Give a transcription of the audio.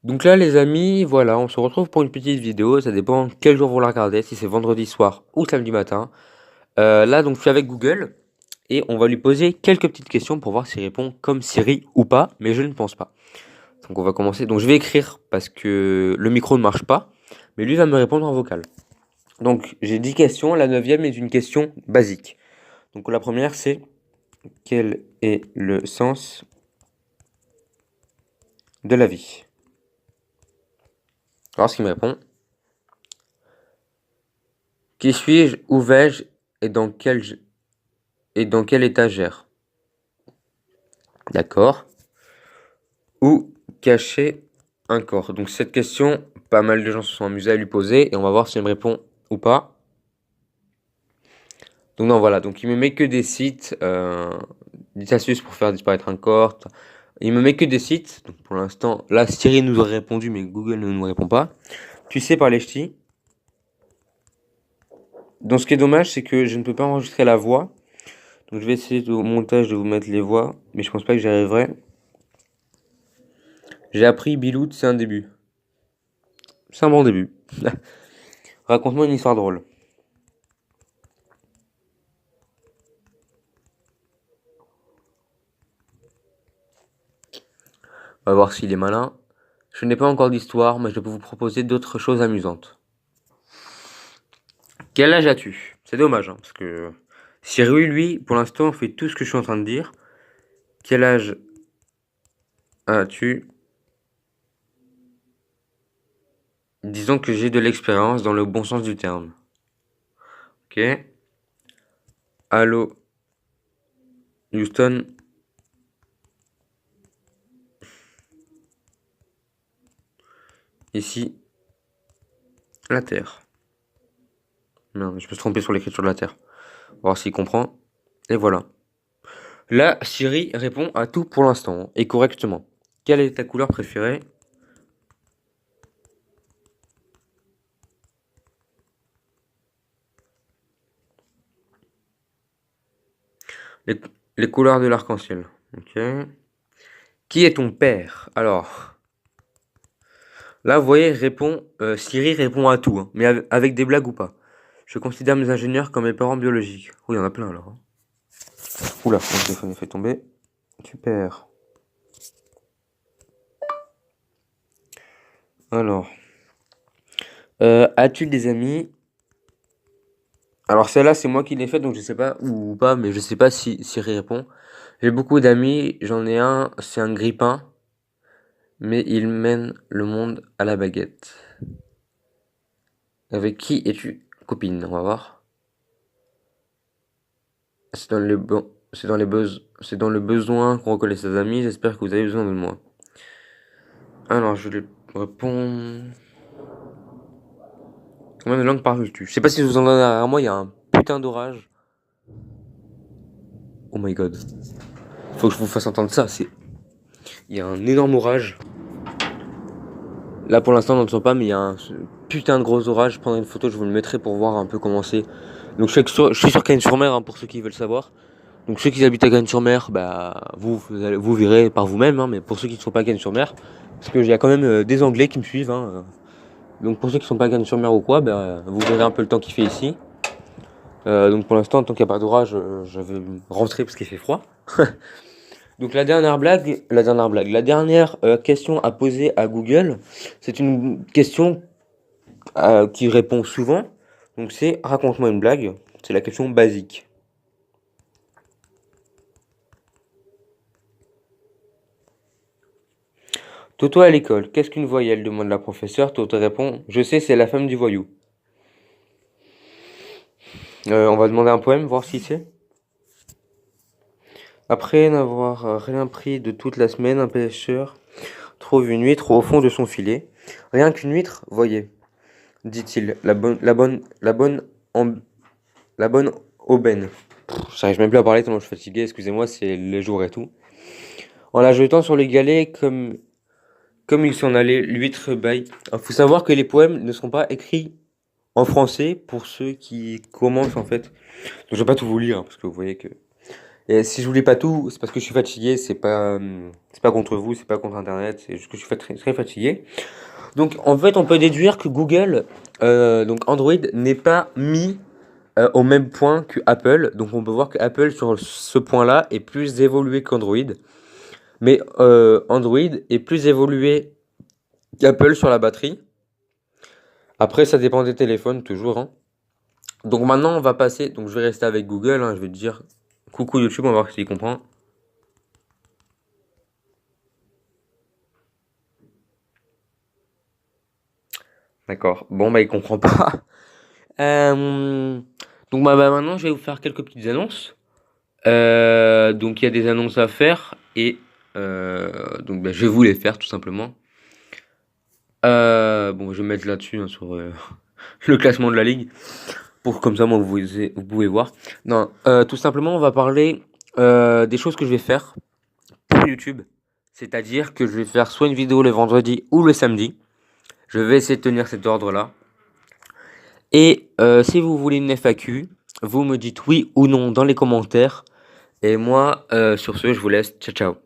Donc là, les amis, voilà, on se retrouve pour une petite vidéo. Ça dépend quel jour vous la regardez, si c'est vendredi soir ou samedi matin. Là, donc, je suis avec Google et on va lui poser quelques petites questions pour voir s'il répond comme Siri ou pas, mais je ne pense pas. Donc, on va commencer. Donc, je vais écrire parce que le micro ne marche pas, mais lui va me répondre en vocal. Donc, j'ai 10 questions. La neuvième est une question basique. Donc, la première, c'est quel est le sens de la vie? Alors, ce qu'il me répond, qui suis-je, où vais-je et dans quelle étagère? D'accord. Où cacher un corps? Donc cette question, pas mal de gens se sont amusés à lui poser et on va voir s'il me répond ou pas. Donc non, voilà, donc il me met que des sites, des astuces pour faire disparaître un corps. Il me met que des sites. Donc pour l'instant, là Siri nous aurait répondu, mais Google ne nous répond pas. Tu sais par les ch'tis. Donc ce qui est dommage, c'est que je ne peux pas enregistrer la voix. Donc je vais essayer au montage de vous mettre les voix, mais je pense pas que j'y arriverai. J'ai appris Bilout, c'est un début. C'est un bon début. Raconte-moi une histoire drôle. On va voir s'il est malin. Je n'ai pas encore d'histoire, mais je peux vous proposer d'autres choses amusantes. Quel âge as-tu? C'est dommage, hein, parce que Siri, lui, pour l'instant, fait tout ce que je suis en train de dire. Quel âge as-tu? Disons que j'ai de l'expérience dans le bon sens du terme. Ok. Allô, Houston. Ici, la Terre. Non, je me suis trompé sur l'écriture de la Terre. On va voir s'il comprend. Et voilà. Là, Siri répond à tout pour l'instant, et correctement. Quelle est ta couleur préférée? Les, les couleurs de l'arc-en-ciel. Ok. Qui est ton père? Alors, là, vous voyez, Siri répond à tout, hein, mais avec des blagues ou pas. Je considère mes ingénieurs comme mes parents biologiques. Oui, il y en a plein alors, hein. Oula, mon téléphone est fait tomber. Super. Alors, as-tu des amis? Alors celle-là, c'est moi qui l'ai faite, donc je sais pas, ou pas, mais je sais pas si Siri répond. J'ai beaucoup d'amis, j'en ai un, c'est un grippin, mais il mène le monde à la baguette. Avec qui es-tu copine? On va voir. C'est dans le besoin qu'on reconnaît ses amis. J'espère que vous avez besoin de moi. Alors, je lui réponds. Combien de langues parles-tu? Je sais pas si je vous en donne derrière moi, il y a un putain d'orage. Oh my god. Faut que je vous fasse entendre ça. Il y a un énorme orage. Là, pour l'instant, on n'entend pas, mais il y a un putain de gros orage. Je prendrai une photo, je vous le mettrai pour voir un peu comment c'est. Donc, je suis sur Cagnes-sur-Mer, hein, pour ceux qui veulent savoir. Donc, ceux qui habitent à Cagnes-sur-Mer, bah, vous verrez par vous-même, hein, mais pour ceux qui ne sont pas à Cagnes-sur-Mer, parce qu'il y a quand même des Anglais qui me suivent, hein, donc pour ceux qui sont pas à Cannes-sur-Mer ou quoi, ben, vous verrez un peu le temps qu'il fait ici. Donc pour l'instant, tant qu'il n'y a pas d'orage, je vais rentrer parce qu'il fait froid. Donc la dernière question à poser à Google, c'est une question qui répond souvent. Donc c'est raconte-moi une blague. C'est la question basique. Toto à l'école, qu'est-ce qu'une voyelle? Demande la professeure. Toto répond, je sais, c'est la femme du voyou. On va demander un poème, voir si c'est. Après n'avoir rien pris de toute la semaine, un pêcheur trouve une huître au fond de son filet. Rien qu'une huître, voyez, dit-il, la bonne aubaine. J'arrive même plus à parler tellement je suis fatigué, excusez-moi, c'est les jours et tout. En la jetant sur les galets comme il s'en allait, l'huître bâille. Il faut savoir que les poèmes ne sont pas écrits en français pour ceux qui commencent en fait. Donc, je vais pas tout vous lire, hein, parce que vous voyez que Et si je vous lis pas tout, c'est parce que je suis fatigué, c'est pas contre vous, c'est pas contre internet, c'est juste que je suis très, très fatigué. Donc en fait, on peut déduire que Google, donc Android, n'est pas mis au même point que Apple. Donc on peut voir que Apple sur ce point-là est plus évolué qu'Android. Mais Android est plus évolué qu'Apple sur la batterie. Après, ça dépend des téléphones, toujours, hein. Donc maintenant, on va passer. Donc je vais rester avec Google, hein, je vais te dire coucou YouTube, on va voir s'il comprend. D'accord. Bon, bah, il comprend pas. Euh, donc maintenant, je vais vous faire quelques petites annonces. Donc il y a des annonces à faire et donc bah, je vais vous les faire tout simplement. Bon, je vais mettre là-dessus hein, sur le classement de la ligue pour comme ça moi vous pouvez voir. Non, tout simplement on va parler des choses que je vais faire pour YouTube. C'est-à-dire que je vais faire soit une vidéo le vendredi ou le samedi. Je vais essayer de tenir cet ordre-là. Et si vous voulez une FAQ, vous me dites oui ou non dans les commentaires. Et moi, sur ce, je vous laisse. Ciao, ciao.